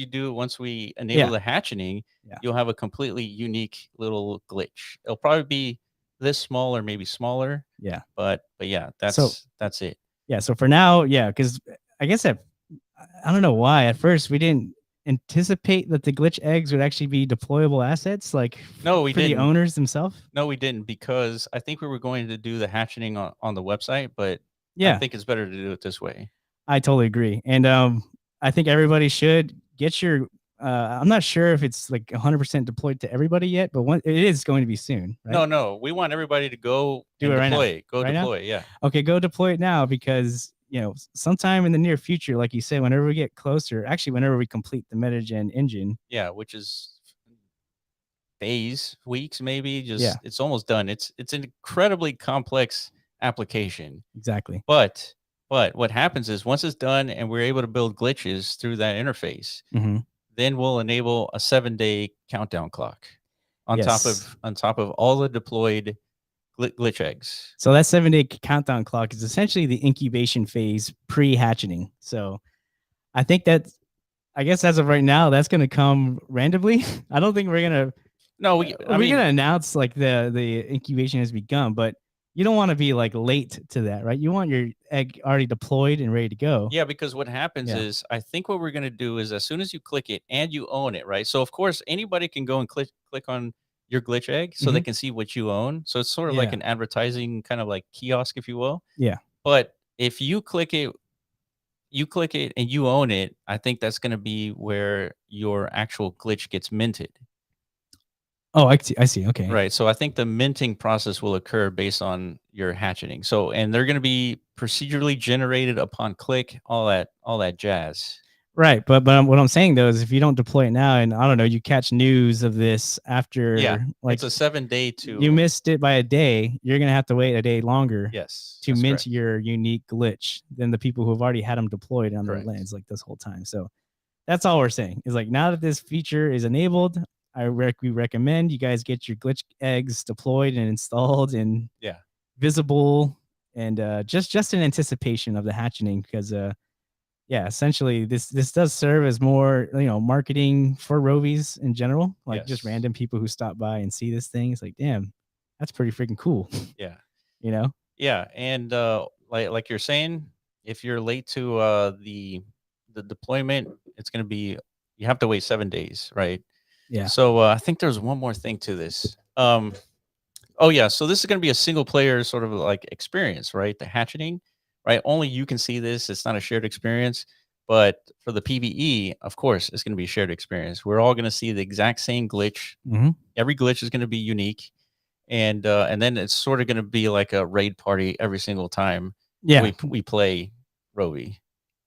we enable the hatching, Yeah. you'll have a completely unique little glitch. It'll probably be this small or maybe smaller, Yeah. but yeah, So that's it. yeah. So for now, yeah, because I guess I don't know why at first we didn't anticipate that the glitch eggs would actually be deployable assets, like No, we for the didn't. owners themselves. No, we didn't because I think we were going to do the hatching on the website, but I Yeah, think it's better to do it this way. I totally agree, and I think everybody should get your. I'm not sure if it's like 100% deployed to everybody yet, but it is going to be soon, right? No, we want everybody to go Do and it right now. deploy it. Go Right now? deploy it, yeah. Okay, go deploy it now because sometime in the near future, like you said, whenever we get closer, actually, whenever we complete the MetaGen engine, Yeah, which is days, weeks, maybe. Just yeah, it's almost done. It's an incredibly complex application. exactly. But what happens is once it's done and we're able to build glitches through that interface, Mm-hmm. then we'll enable a 7-day countdown clock on Yes. top of all the deployed glitch eggs. So that 7-day countdown clock is essentially the incubation phase pre-hatching. So I think that I guess as of right now, that's going to come randomly. I don't think we're gonna. No, We're gonna announce like the incubation has begun, but you don't want to be like late to that, right? You want your egg already deployed and ready to go. Yeah, because what happens is I think what we're going to do is as soon as you click it and you own it, right? So of course anybody can go and click on your glitch egg so they can see what you own. So it's sort of like an advertising kind of like kiosk, if you will. Yeah. But if you click it and you own it, I think that's going to be where your actual glitch gets minted. Oh, I see. Okay. Right. So I think the minting process will occur based on your hatcheting. So, and they're going to be procedurally generated upon click, all that jazz. Right, but what I'm saying though is if you don't deploy it now, and I don't know, you catch news of this after, like it's a 7-day to you missed it by a day, you're gonna have to wait a day longer. Yes, to mint your unique glitch than the people who have already had them deployed on their lands like this whole time. So that's all we're saying is like now that this feature is enabled, we recommend you guys get your glitch eggs deployed and installed and visible and just in anticipation of the hatching because yeah, essentially this does serve as more, marketing for Rovies in general, like just Yes. random people who stop by and see this thing. It's like, damn, that's pretty freaking cool. Yeah. you know? Yeah, and like you're saying, if you're late to the deployment, it's going to be you have to wait 7 days, right? Yeah. So I think there's one more thing to this. Oh yeah, so this is going to be a single player sort of like experience, right? The hatcheting, right? Only you can see this. It's not a shared experience. But for the PVE, of course, it's going to be a shared experience. We're all going to see the exact same glitch. hmm Every glitch is going to be unique, and then it's sort of going to be like a raid party every single time Yeah. we play Rovi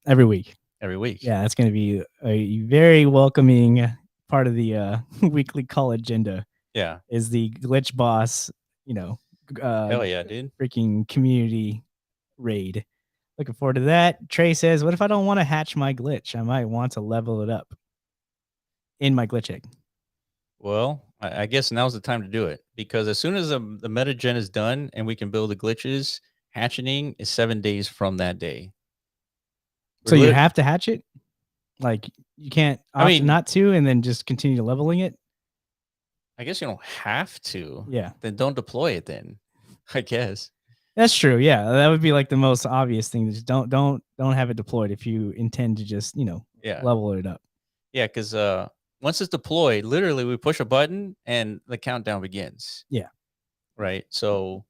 Every week. every week. Yeah, that's going to be a very welcoming part of the weekly call agenda Yeah, is the glitch boss, you know, uh, hell yeah, dude. freaking community raid. Looking forward to that. Trey says, "What if I don't want to hatch my glitch? I might want to level it up in my glitch egg." Well, I guess now's the time to do it because as soon as the meta gen is done and we can build the glitches, hatching is 7 days from that day. We're So you lit- have to hatch it. Like you can't I opt mean, not to, and then just continue leveling it. I guess you don't have to. Yeah, Then don't deploy it. Then, I guess. that's true. Yeah, that would be like the most obvious thing. Just don't have it deployed if you intend to just Yeah, level it up. yeah. Because once it's deployed, literally we push a button and the countdown begins. Yeah, Right. So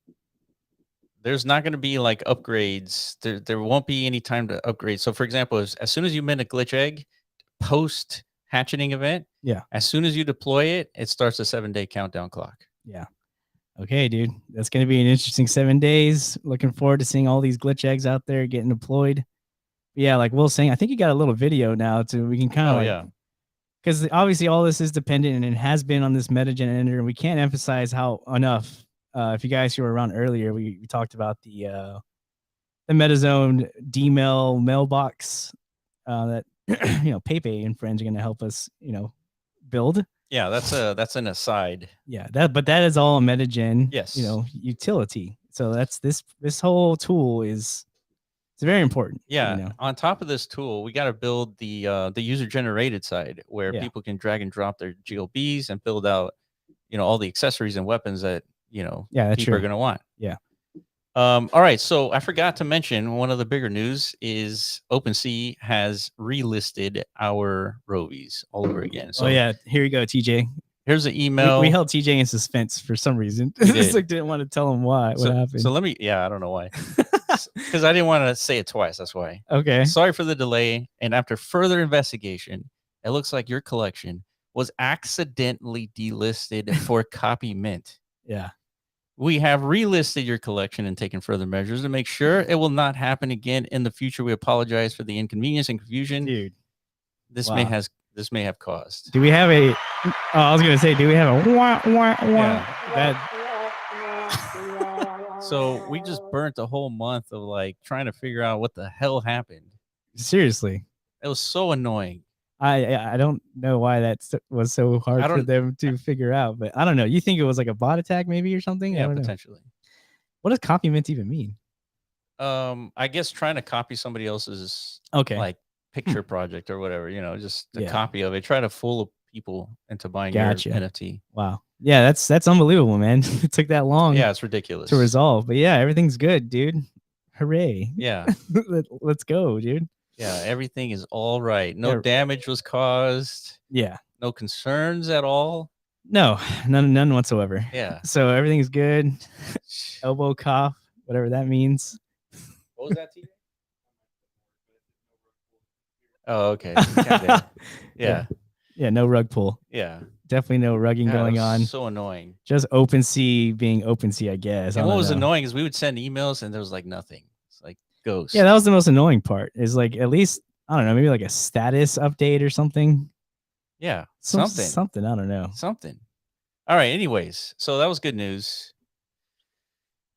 there's not going to be like upgrades. There won't be any time to upgrade. So for example, as soon as you mint a glitch egg post hatcheting event, yeah, as soon as you deploy it, it starts a 7 day countdown clock. yeah. Okay, dude, that's gonna be an interesting 7 days. Looking forward to seeing all these glitch eggs out there getting deployed. Yeah, like Will's saying, I think you got a little video now too. We can kind of Oh like yeah. because obviously all this is dependent and it has been on this metagen ender, and we can't emphasize how enough. If you guys who were around earlier, we talked about the MetaZone DMail mailbox that Pepe and friends are going to help us build. Yeah, that's an aside. Yeah, that is all a metagen Yes. utility. So that's this whole tool is it's very important. Yeah. On top of this tool, we got to build the user generated side where Yeah. people can drag and drop their GLBs and build out, all the accessories and weapons that, Yeah, that's people are true. going to want. Yeah. All right. So I forgot to mention one of the bigger news is OpenSea has relisted our Rovies all over again. So Oh yeah, here you go, TJ. here's an email. We held TJ in suspense for some reason. We Just did. like didn't want to tell him what happened. So let me, I don't know why. Because I didn't want to say it twice. That's why. Okay. Sorry for the delay. And after further investigation, it looks like your collection was accidentally delisted for copy mint. Yeah. We have relisted your collection and taken further measures to make sure it will not happen again in the future. We apologize for the inconvenience and confusion Dude. this Wow. may have caused. Do we have a I was gonna say, do we have a that So we just burnt a whole month of like trying to figure out what the hell happened. seriously? It was so annoying. I don't know why that was so hard for them to figure out, but I don't know. You think it was like a bot attack maybe or something? Yeah, I don't potentially. know. What does copy mint even mean? I guess trying to copy somebody else's like picture project or whatever, just a copy of it. Try to fool people into buying your NFT. Wow. Yeah, that's unbelievable, man. It took that long. Yeah, it's ridiculous to resolve. But yeah, everything's good, dude. Hooray. Yeah. Let's go, dude. Yeah, everything is all right. No damage was caused. Yeah. No concerns at all. No, none whatsoever. Yeah. So everything's good. Elbow cough, whatever that means. What was that, TJ? Oh, okay. Yeah. Yeah, no rug pull. Yeah. Definitely no rugging going on. So annoying. Just OpenSea being OpenSea, I guess. And what was annoying is we would send emails and there was like nothing. It's like ghost. Yeah, that was the most annoying part. Is like at least I don't know, maybe like a status update or something. Yeah, something. I don't know. Something. All right. Anyways, so that was good news.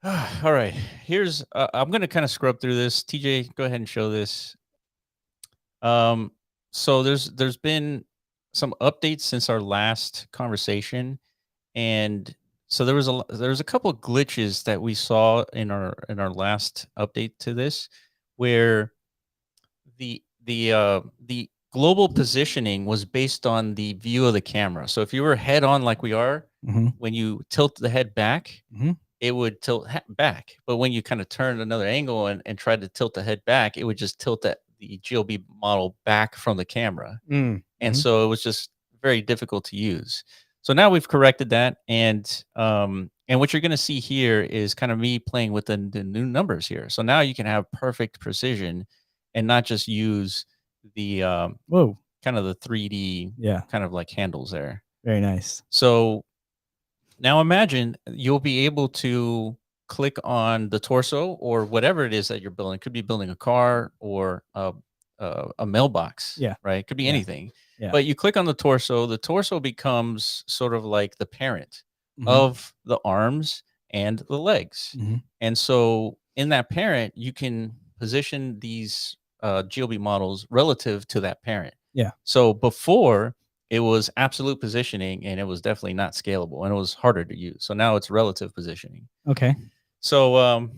All right. Here's I'm gonna kind of scrub through this. TJ, go ahead and show this. So there's been some updates since our last conversation, and so there was a couple of glitches that we saw in our last update to this, where the the global positioning was based on the view of the camera. So if you were head on like we are, Mm-hmm. when you tilt the head back, Mm-hmm. it would tilt back. But when you kind of turn another angle and try to tilt the head back, it would just tilt the GLB model back from the camera. And Mm-hmm. so it was just very difficult to use. So now we've corrected that, and what you're going to see here is kind of me playing with the new numbers here. So now you can have perfect precision, and not just use the Whoa. kind of the 3D Yeah. kind of like handles there. Very nice. So now imagine you'll be able to click on the torso or whatever it is that you're building. It could be building a car or a mailbox, Yeah. right? It could be Yeah. anything. Yeah. But you click on the torso becomes sort of like the parent Mm-hmm. of the arms and the legs. Mm-hmm. And so in that parent, you can position these GLB models relative to that parent. Yeah. So before, it was absolute positioning, and it was definitely not scalable, and it was harder to use. So now it's relative positioning. Okay. So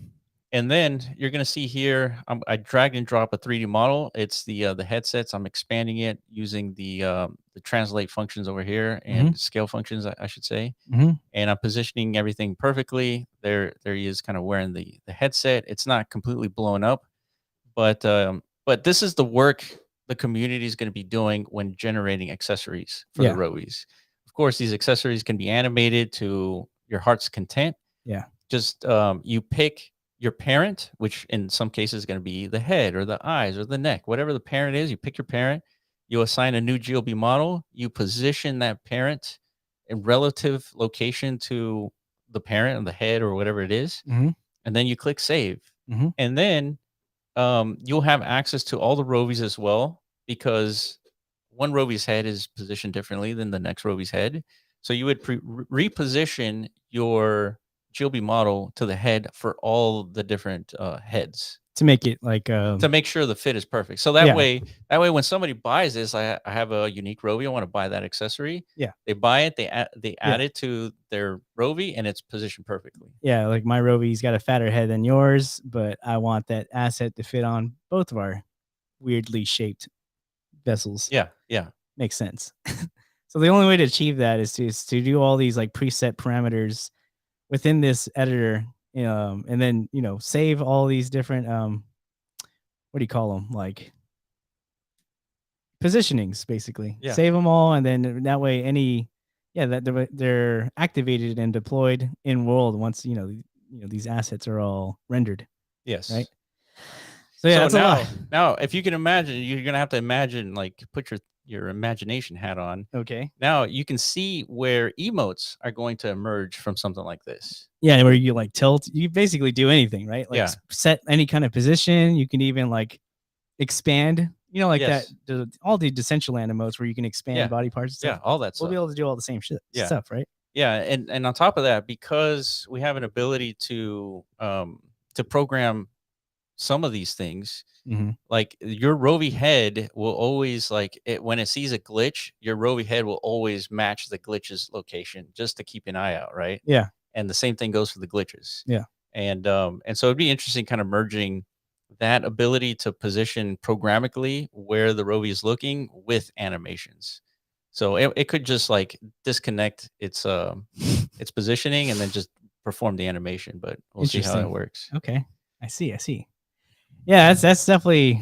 and then you're going to see here, I dragged and drop a 3D model. It's the headsets. I'm expanding it using the translate functions over here and Mm-hmm. scale functions, I should say. Mm-hmm. And I'm positioning everything perfectly. There he is, kind of wearing the headset. It's not completely blown up, but this is the work the community is going to be doing when generating accessories for the Yeah. Rovies. Of course, these accessories can be animated to your heart's content. Yeah. Just you pick your parent, which in some cases is going to be the head or the eyes or the neck, whatever the parent is. You pick your parent. You assign a new GLB model. You position that parent in relative location to the parent and the head or whatever it is, Mm-hmm. and then you click save. Mm-hmm. And then you'll have access to all the Rovies as well, because one Rovi's head is positioned differently than the next Rovi's head. So you would reposition your GLB model to the head for all the different heads To make it like to make sure the fit is perfect. So yeah. that way, when somebody buys this, I have a unique Rovi. I want to buy that accessory. Yeah. They buy it. They add Yeah. it to their Rovi, and it's positioned perfectly. Yeah, like my Rovi's got a fatter head than yours, but I want that asset to fit on both of our weirdly shaped vessels. Yeah. Yeah. Makes sense. So the only way to achieve that is to do all these like preset parameters within this editor, and then save all these different what do you call them, like positionings, basically. Yeah. Save them all, and then that way that they're activated and deployed in world once these assets are all rendered. Yes. Right. So yeah, that's a lot. Now, if you can imagine, you're gonna have to imagine, like, put your imagination hat on. Okay. Now you can see where emotes are going to emerge from something like this. Yeah, where you like tilt, you basically do anything, right? Like set any kind of position. You can even like expand, like Yes. that. All the Decentraland emotes where you can expand body parts and stuff. Yeah, all that We'll stuff. be able to do all the same stuff, right? Yeah, and on top of that, because we have an ability to program some of these things, Mm-hmm. like your Rovi head will always, like, when it sees a glitch, your Rovi head will always match the glitch's location, just to keep an eye out, right? Yeah. And the same thing goes for the glitches. Yeah. And so it'd be interesting kind of merging that ability to position programmatically where the Rovi is looking with animations. So it could just like disconnect its positioning and then just perform the animation, but we'll see how it works. Okay. I see. Yeah, that's definitely.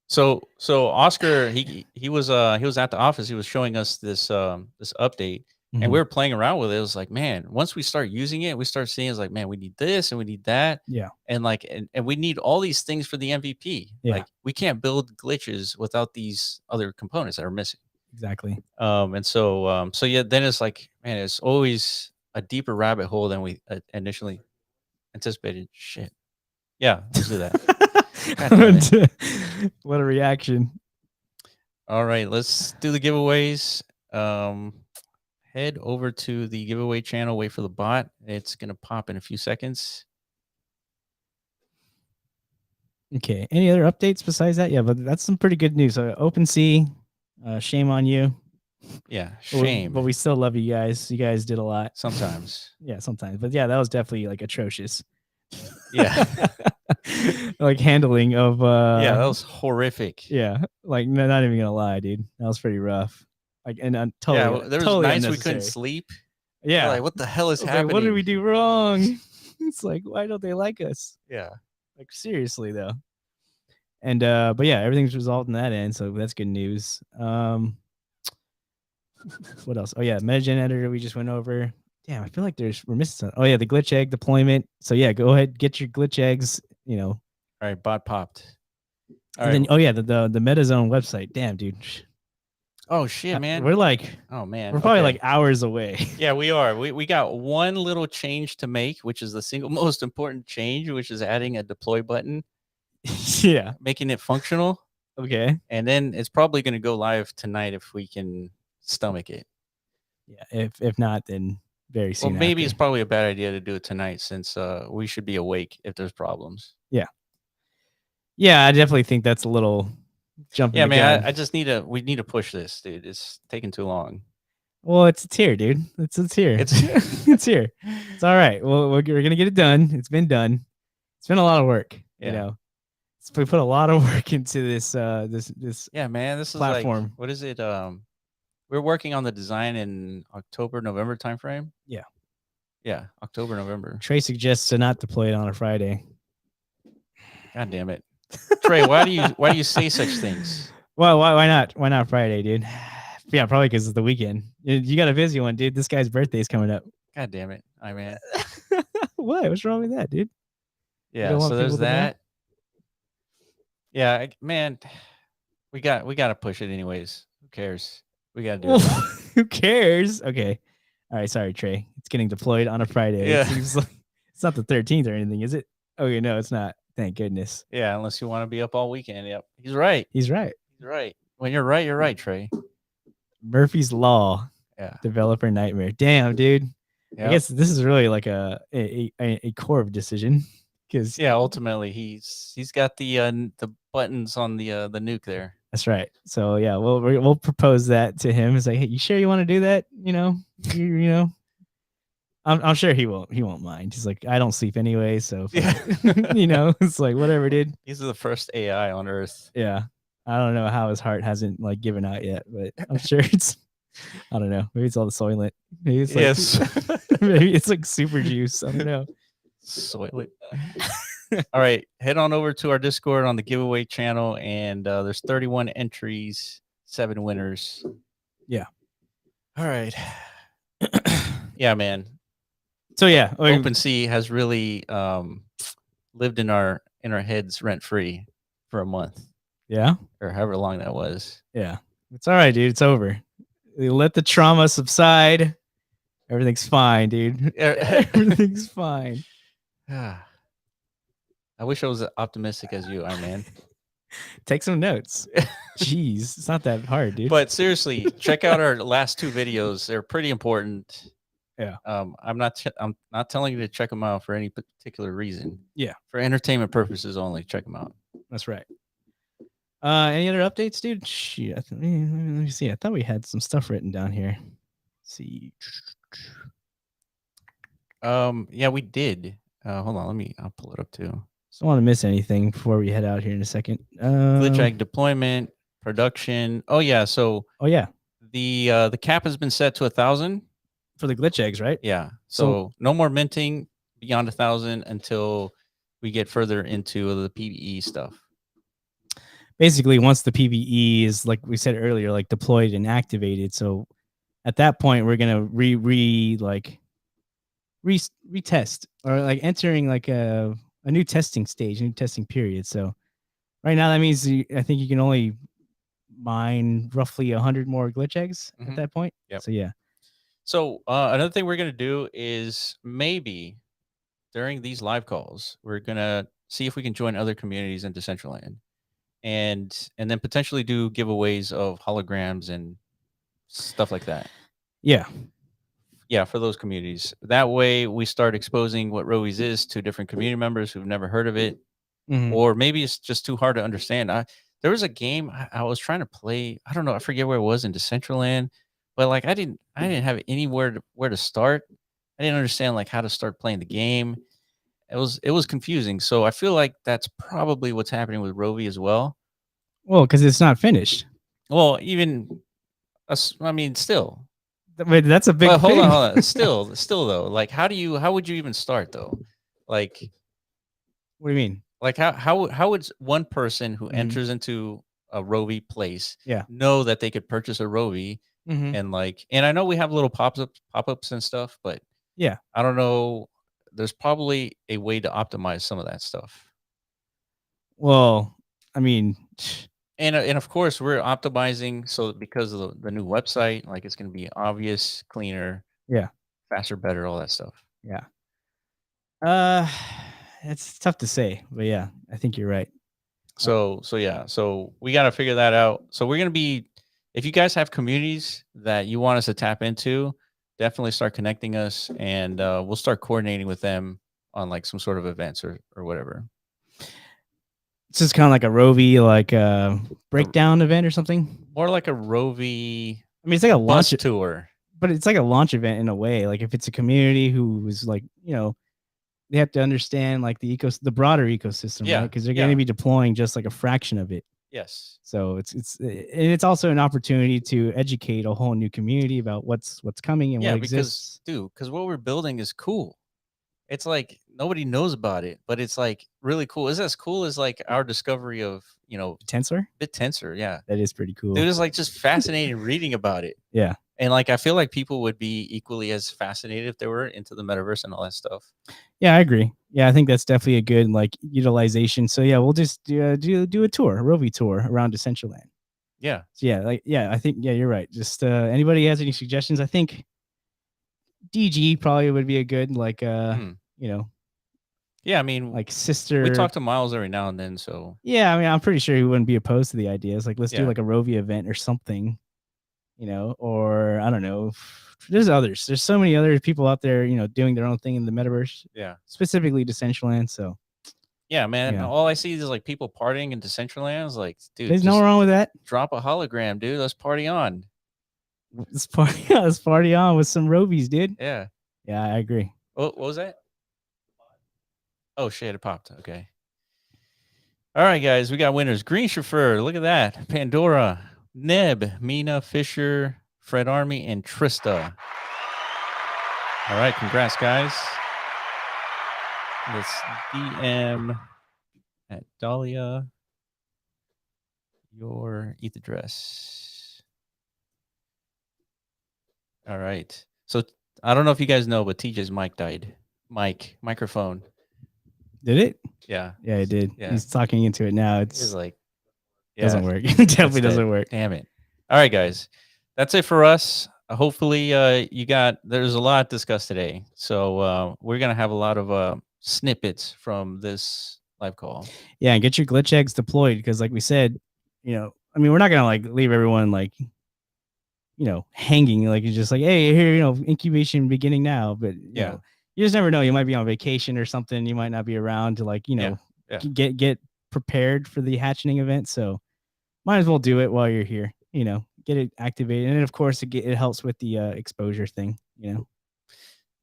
So Oscar, he was at the office. He was showing us this update, and we were playing around with it. It was like, man, once we start using it, we start seeing it's like, man, we need this and we need that. Yeah. And like, and we need all these things for the MVP. Yeah. Like, we can't build glitches without these other components that are missing. Exactly. And so yeah, then it's like, man, it's always a deeper rabbit hole than we initially anticipated. Shit. Yeah, let's do that. What a reaction. All right, let's do the giveaways. Head over to the giveaway channel, wait for the bot. It's going to pop in a few seconds. Okay. Any other updates besides that? Yeah, but that's some pretty good news. OpenSea, shame on you. Yeah, shame. But we still love you guys. You guys did a lot. Sometimes. Yeah, sometimes. But yeah, that was definitely like atrocious. Yeah. like handling of Yeah, that was horrific. yeah, like not even gonna lie, dude, that was pretty rough. Like and Yeah, totally there was totally nights we couldn't unnecessary. sleep. We're Yeah, like, what the hell is I was like, what did we happening? do wrong? It's like, why don't they like us? Yeah. Like seriously though. And but yeah, everything's resolved in that end, so that's good news. What else? Oh yeah, MetaGen editor we just went over. Damn, I feel like we're missing something. Oh yeah, the glitch egg deployment. So yeah, go ahead, get your glitch eggs, you know. All right, bot popped. All And right. then oh yeah, the MetaZone website. Damn, dude. Oh shit, man. We're like Oh man. we're probably Okay. like hours away. Yeah, we are. We got one little change to make, which is the single most important change, which is adding a deploy button, Yeah. making it functional. Okay. And then it's probably going to go live tonight if we can stomach it. Yeah. If not, then very Well, soon maybe after. it's probably a bad idea to do it tonight since we should be awake if there's problems. Yeah. Yeah, I definitely think that's a little jumping Yeah, the man. gun. I just we need to push this, dude. It's taking too long. Well, it's here, dude. It's here. It's It's here. It's all right. Well, we're gonna get it done. It's been done. It's been a lot of work. Yeah. You know, we put a lot of work into this. This. Yeah, man. This platform. is like, what is it? We're working on the design in October, November timeframe. Yeah. Yeah, October, November. Trey suggests to not deploy it on a Friday. God damn it, Trey! Why do you say such things? Well, why not? Why not Friday, dude? Yeah, probably because it's the weekend. You got a busy one, dude. This guy's birthday's coming up. God damn it, I mean, what? What's wrong with that, dude? Yeah, so there's that. Yeah, man, we got to push it anyways. Who cares? We got to do it. Who cares? Okay. All right. Sorry, Trey. It's getting deployed on a Friday. Yeah. It seems like it's not the 13th or anything, is it? Okay. No, it's not. Thank goodness. Yeah. Unless you want to be up all weekend. Yep. He's right. He's right. He's right. When you're right, Trey. Murphy's Law. Yeah. Developer nightmare. Damn, dude. Yep. I guess this is really like a core decision. Because yeah, ultimately he's got the buttons on the nuke there. That's right. So yeah, we'll propose that to him. It's like, hey, you sure you want to do that? You know, you know. I'm sure he won't mind. He's like, I don't sleep anyway, so yeah. You know, it's like whatever, dude. He's the first AI on Earth. Yeah, I don't know how his heart hasn't like given out yet, but I'm sure it's. I don't know. Maybe it's all the Soylent. Maybe it's like, yes. Maybe it's like super juice. I don't know. Soylent. All right, head on over to our Discord on the giveaway channel, and there's 31 entries, 7 winners. Yeah. All right. Yeah, man. So yeah, OpenSea has really lived in our heads rent free for a month. Yeah, or however long that was. Yeah, it's all right, dude. It's over. You let the trauma subside. Everything's fine, dude. Everything's fine. I wish I was as optimistic as you are, man. Take some notes. Jeez, it's not that hard, dude. But seriously, check out our last 2 videos. They're pretty important. Yeah. I'm not telling you to check them out for any particular reason. Yeah. For entertainment purposes only. Check them out. That's right. Any other updates, dude? Shoot, let me see. I thought we had some stuff written down here. Let's see. Yeah, we did. Hold on, I'll pull it up too. Don't want to miss anything before we head out here in a second. Glitch egg deployment, production. Oh yeah, so the cap has been set to 1,000 for the glitch eggs, right? Yeah. So no more minting beyond 1,000 until we get further into the PvE stuff. Basically, once the PvE is, like we said earlier, like deployed and activated. So at that point, we're gonna retest or like entering like a new testing stage, new testing period. So right now, that means I think you can only mine roughly 100 more glitch eggs at that point. Yep. So yeah. So another thing we're gonna do is maybe during these live calls, we're gonna see if we can join other communities in Decentraland, and then potentially do giveaways of holograms and stuff like that. Yeah. Yeah, for those communities. That way we start exposing what Rovi's is to different community members who've never heard of it. Or maybe it's just too hard to understand. There was a game I was trying to play. I don't know. I forget where it was in Decentraland, but like I didn't have anywhere where to start. I didn't understand like how to start playing the game. it was confusing. So I feel like that's probably what's happening with Rovi as well. Well, because it's not finished. Well, even I mean, still. But that's a big But hold on, thing. hold on. Still though, like how would you even start though? Like What do you mean? like how would one person who Mhm. enters into a Rovi place Yeah. know that they could purchase a Rovi Mhm. and I know we have little pop-ups and stuff, but Yeah. I don't know. There's probably a way to optimize some of that stuff. Well, I mean, And of course we're optimizing so because of the new website, like it's going to be obvious, cleaner, yeah. faster, better, all that stuff. Yeah. Uh, it's tough to say, but yeah, I think you're right. So yeah, so we got to figure that out. So we're going to be, if you guys have communities that you want us to tap into, definitely start connecting us and we'll start coordinating with them on like some sort of events or whatever. It's just kind of like a Rovi breakdown event or something. More like a Rovi I mean, it's like a bus launch, tour. but it's like a launch event in a way. Like if it's a community who is like, they have to understand like the broader ecosystem, right? Yeah. Because they're going to Yeah. be deploying just like a fraction of it. Yes. So it's also an opportunity to educate a whole new community about what's coming and Yeah, what because exists. because what we're building is cool. It's like nobody knows about it, but it's like really cool. It's as cool as like our discovery of, Tensor, BitTensor. Yeah. that is pretty cool. Dude, it's like just fascinating reading about it. Yeah. And like I feel like people would be equally as fascinated if they were into the metaverse and all that stuff. Yeah, I agree. Yeah, I think that's definitely a good like utilization. So yeah, we'll just do a Rovi tour around Decentraland. Yeah. So yeah, I think you're right. Just anybody has any suggestions? I think DG probably would be a good like Yeah, I mean, like we sister. talk to Miles every now and then, so Yeah, I mean, I'm pretty sure he wouldn't be opposed to the ideas. Like, let's do yeah. like a Rovi event or something, or I don't know. There's others. There's so many other people out there, doing their own thing in the metaverse, Yeah. specifically Decentraland. So Yeah, man. yeah, All I see is like people partying in Decentraland. It's like, dude, there's no just wrong with that. drop a hologram, dude. Let's party on. Let's party, let's party on with some Rovies, dude. Yeah. Yeah, I agree. What was that? Oh shit, it popped. Okay. All right, guys, we got winners. Green Chauffeur, look at that. Pandora, Neb, Mina, Fisher, Fred Army, and Trista. All right, congrats, guys. Let's DM at Dahlia your ETH address. All right. So I don't know if you guys know, but TJ's mic died. Microphone. Did it? Yeah. Yeah, it did. Yeah. He's talking into it now. It's like, doesn't work. It definitely dead. doesn't work. Damn it. All right, guys. That's it for us. Hopefully, there's a lot discussed today. So we're going to have a lot of snippets from this live call. Yeah, and get your glitch eggs deployed because, like we said, I mean, we're not gonna like leave everyone like, hanging. Like it's just like, hey, here, incubation beginning now. But you just never know. You might be on vacation or something. You might not be around to like, get prepared for the hatching event. So might as well do it while you're here. Get it activated, and then of course it helps with the exposure thing. And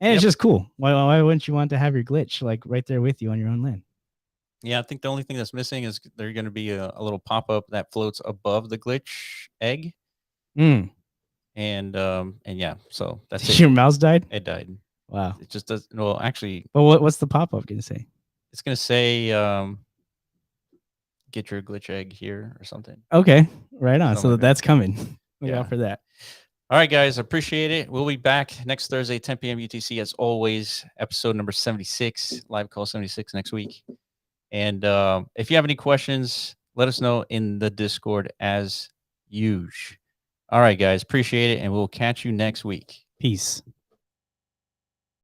it's just cool. Why wouldn't you want to have your glitch like right there with you on your own land? Yeah, I think the only thing that's missing is there's going to be a little pop-up that floats above the glitch egg. And yeah, so that's it. Your mouse died? It died. Wow. It just does. Well, actually. But what's the pop-up going to say? It's going to say, get your glitch egg here or something. Okay, right on. So that's coming. Look out for that. All right, guys, appreciate it. We'll be back next Thursday, 10 p.m. UTC, as always. Episode number 76, live call 76 next week. And if you have any questions, let us know in the Discord as usual. All right, guys, appreciate it, and we'll catch you next week. Peace.